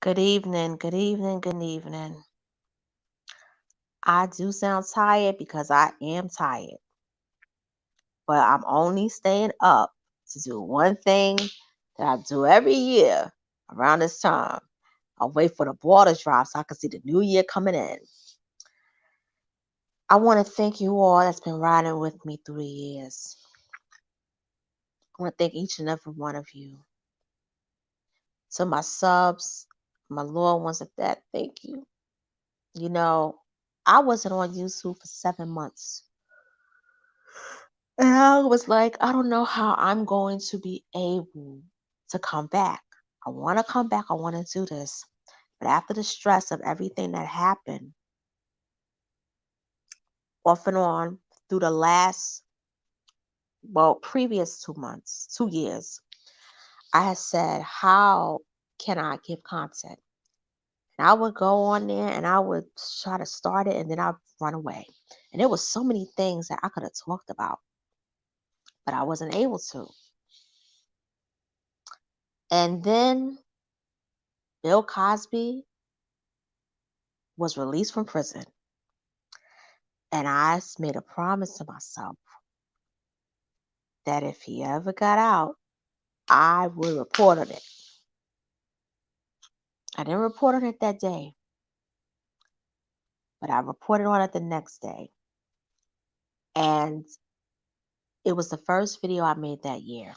Good evening, good evening, good evening. I do sound tired because I am tired, but I'm only staying up to do one thing that I do every year around this time. I wait for the ball to drop so I can see the new year coming in. I want to thank you all that's been riding with me through the years. I want to thank each and every one of you. To my subs, my loyal ones at that, thank you. You know, I wasn't on YouTube for 7 months. And I was like, I don't know how I'm going to be able to come back. I want to come back. I want to do this. But after the stress of everything that happened, off and on through the last, well, previous 2 months, 2 years, I had said, how can I give content? And I would go on there and I would try to start it and then I'd run away. And there was so many things that I could have talked about, but I wasn't able to. And then Bill Cosby was released from prison. And made a promise to myself that if he ever got out, I would report on it. I didn't report on it that day, but I reported on it the next day. And it was the first video I made that year.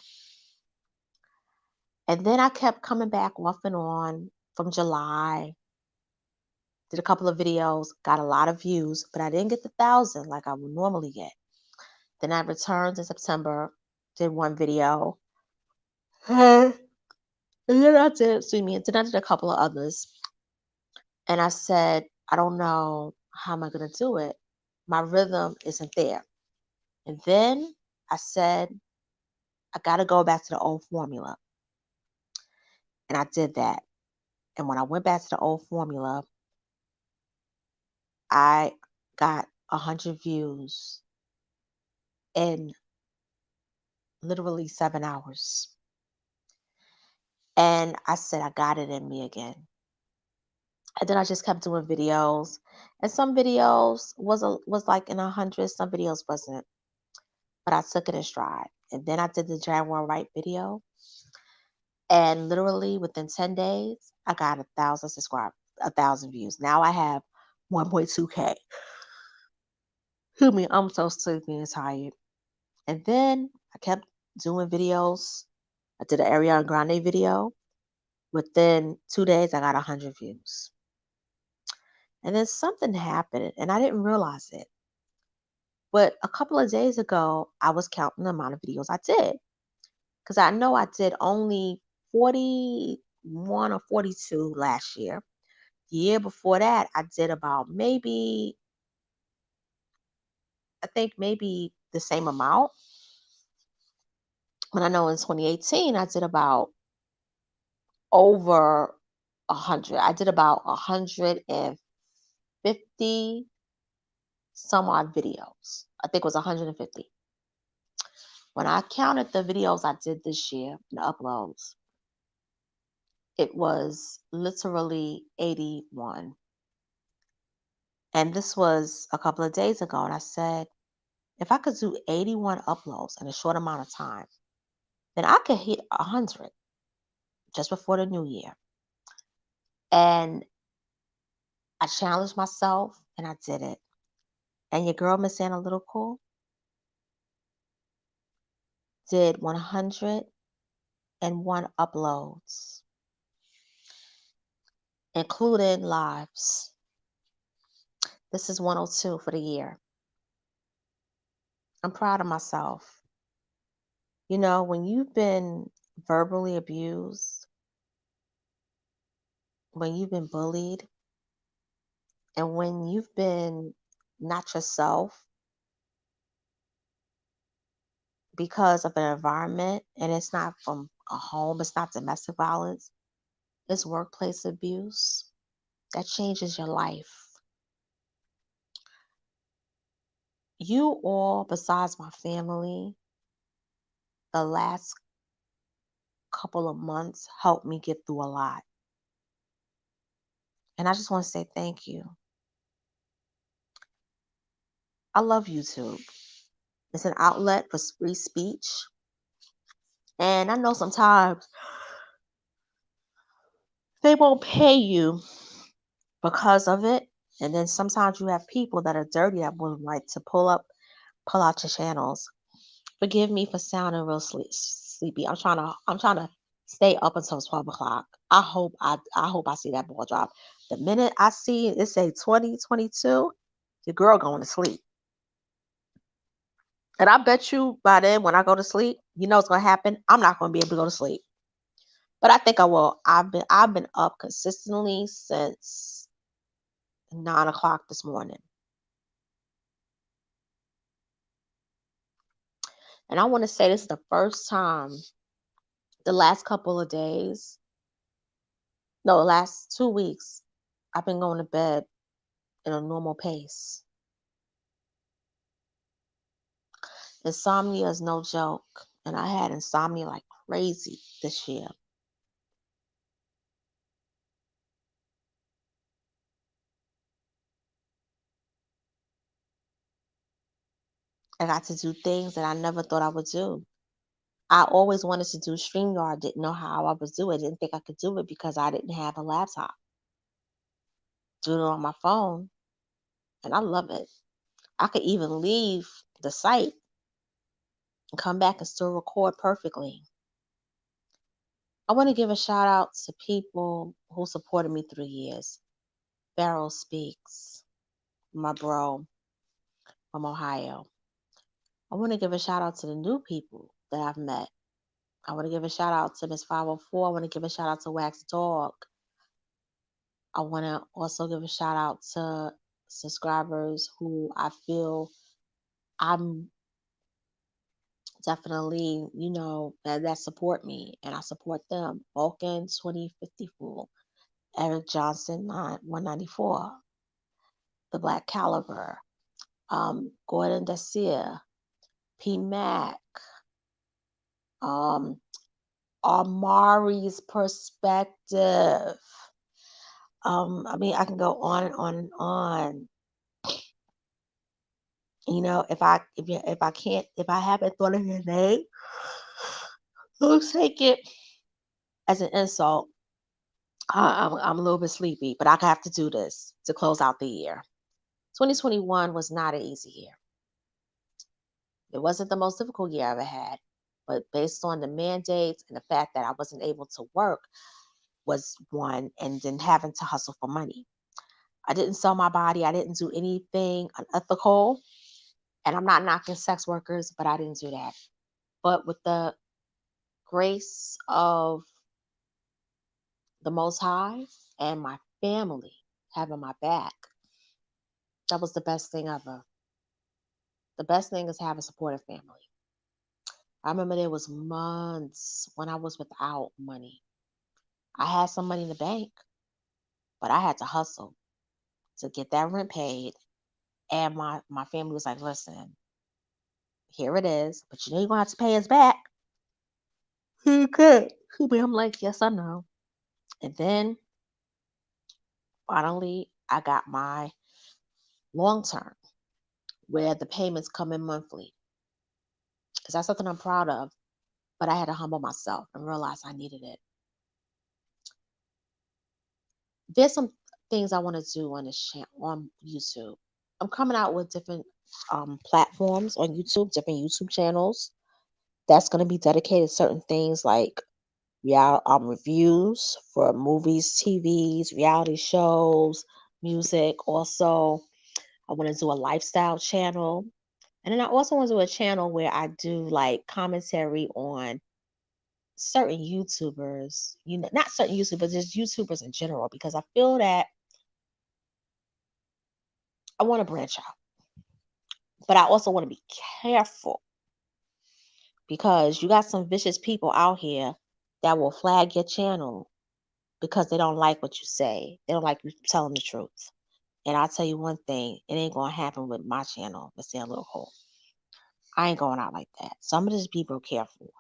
And then I kept coming back off and on from July. Did a couple of videos, got a lot of views, but I didn't get the 1,000 like I would normally get. Then I returned in September, did one video. And then I did, excuse me, and then I did a couple of others. And I said, I don't know how am I going to do it. My rhythm isn't there. And then I said, I got to go back to the old formula. And I did that. And when I went back to the old formula, I got 100 views in literally 7 hours. And I said, I got it in me again. And then I just kept doing videos. And some videos was like in 100, some videos wasn't. But I took it in stride. And then I did the Jaguar Wright video. And literally within 10 days, I got 1,000 subscribers, 1,000 views. Now I have 1.2K. Excuse me, I'm so sleepy and tired. And then I kept doing videos. I did an Ariana Grande video. Within 2 days, I got 100 views. And then something happened, and I didn't realize it. But a couple of days ago, I was counting the amount of videos I did. Because I know I did only 41 or 42 last year. The year before that, I did about maybe, I think maybe the same amount. But I know in 2018, I did about over 100. I did about 150 some odd videos. I think it was 150. When I counted the videos I did this year, the uploads, it was literally 81. And this was a couple of days ago. And I said, if I could do 81 uploads in a short amount of time, then I could hit 100 just before the new year. And I challenged myself and I did it. And your girl, Miss Analytical, did 101 uploads, including lives. This is 102 for the year. I'm proud of myself. You know, when you've been verbally abused, when you've been bullied, and when you've been not yourself because of an environment, and it's not from a home, it's not domestic violence, it's workplace abuse, that changes your life. You all, besides my family, the last couple of months helped me get through a lot. And I just want to say thank you. I love YouTube. It's an outlet for free speech. And I know sometimes they won't pay you because of it. And then sometimes you have people that are dirty that would like to pull out your channels. Forgive me for sounding real sleepy. I'm trying to stay up until 12 o'clock. I hope I see that ball drop. The minute I see it say 2022, your girl going to sleep. And I bet you by then when I go to sleep, you know what's gonna happen? I'm not gonna be able to go to sleep. But I think I will. I've been up consistently since 9 o'clock this morning. And I want to say this is the first time the last couple of days, no, the last 2 weeks, I've been going to bed in a normal pace. Insomnia is no joke. And I had insomnia like crazy this year. I got to do things that I never thought I would do. I always wanted to do StreamYard, didn't know how I would do it, didn't think I could do it because I didn't have a laptop. Do it on my phone, and I love it. I could even leave the site and come back and still record perfectly. I want to give a shout out to people who supported me through the years. Barrel Speaks, my bro from Ohio. I want to give a shout out to the new people that I've met. I want to give a shout out to Miss 504. I want to give a shout out to Wax Dog. I want to also give a shout out to subscribers who I feel I'm definitely, that support me and I support them. Vulcan 2050 Fool, Eric Johnson 194, The Black Caliber, Gordon Dacia, P Mac, um, Amari's Perspective. I mean, I can go on and on and on. If I haven't thought of your name, don't take it as an insult. I'm a little bit sleepy, but I have to do this to close out the year. 2021 was not an easy year. It wasn't the most difficult year I ever had, but based on the mandates and the fact that I wasn't able to work was one, and then having to hustle for money. I didn't sell my body. I didn't do anything unethical, and I'm not knocking sex workers, but I didn't do that. But with the grace of the Most High and my family having my back, that was the best thing ever. The best thing is having a supportive family. I remember there was months when I was without money. I had some money in the bank, but I had to hustle to get that rent paid. And my family was like, listen, here it is, but you know you're gonna have to pay us back. Okay. I'm like, yes, I know. And then finally I got my long term where the payments come in monthly. Because that's something I'm proud of. But I had to humble myself and realize I needed it. There's some things I want to do on this on YouTube. I'm coming out with different platforms on YouTube, different YouTube channels that's going to be dedicated to certain things like reviews for movies, TVs, reality shows, music. Also, I want to do a lifestyle channel. And then I also want to do a channel where I do like commentary on certain YouTubers, not certain YouTubers, just YouTubers in general, because I feel that I want to branch out. But I also want to be careful because you got some vicious people out here that will flag your channel because they don't like what you say. They don't like you telling the truth. And I'll tell you one thing, it ain't gonna happen with my channel, Miss Saying Little Hole. I ain't going out like that. So I'm gonna just be real careful.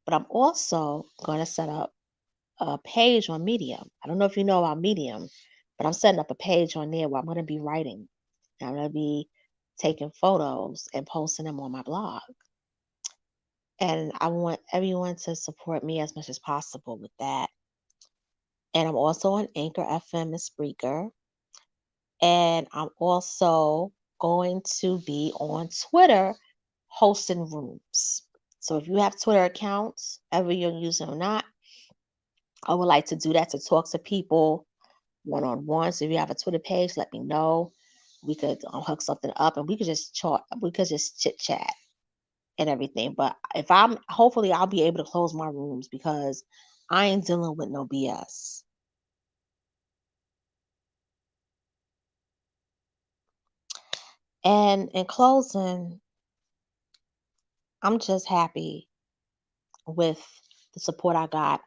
But I'm also gonna set up a page on Medium. I don't know if you know about Medium, but I'm setting up a page on there where I'm going to be writing. I'm going to be taking photos and posting them on my blog. And I want everyone to support me as much as possible with that. And I'm also on Anchor FM and Spreaker. And I'm also going to be on Twitter hosting rooms. So if you have Twitter accounts, ever you're using or not, I would like to do that to talk to people one on one. So if you have a Twitter page, let me know. We could hook something up and we could just chit chat and everything. But hopefully I'll be able to close my rooms because I ain't dealing with no BS. And in closing, I'm just happy with the support I got.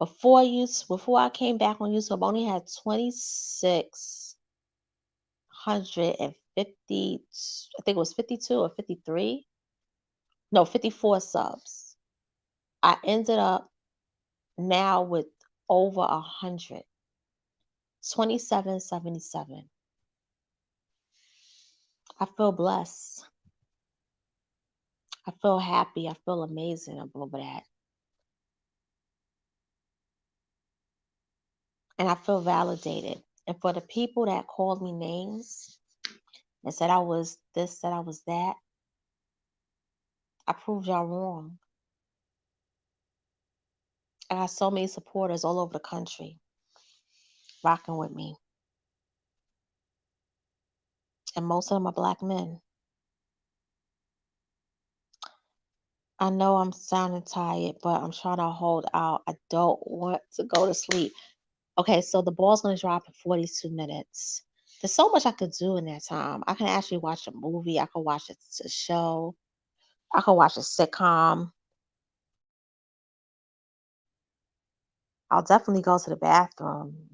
Before I came back on YouTube, I only had 2,650, I think it was 52 or 53. No, 54 subs. I ended up now with over 100. 2777. I feel blessed. I feel happy. I feel amazing over that. And I feel validated. And for the people that called me names and said I was this, said I was that, I proved y'all wrong. I got so many supporters all over the country rocking with me. And most of them are Black men. I know I'm sounding tired, but I'm trying to hold out. I don't want to go to sleep. Okay, so the ball's going to drop in 42 minutes. There's so much I could do in that time. I can actually watch a movie. I could watch a show. I could watch a sitcom. I'll definitely go to the bathroom.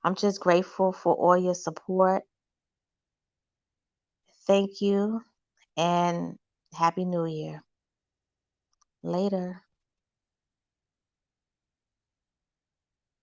I'm just grateful for all your support. Thank you and Happy New Year. Later.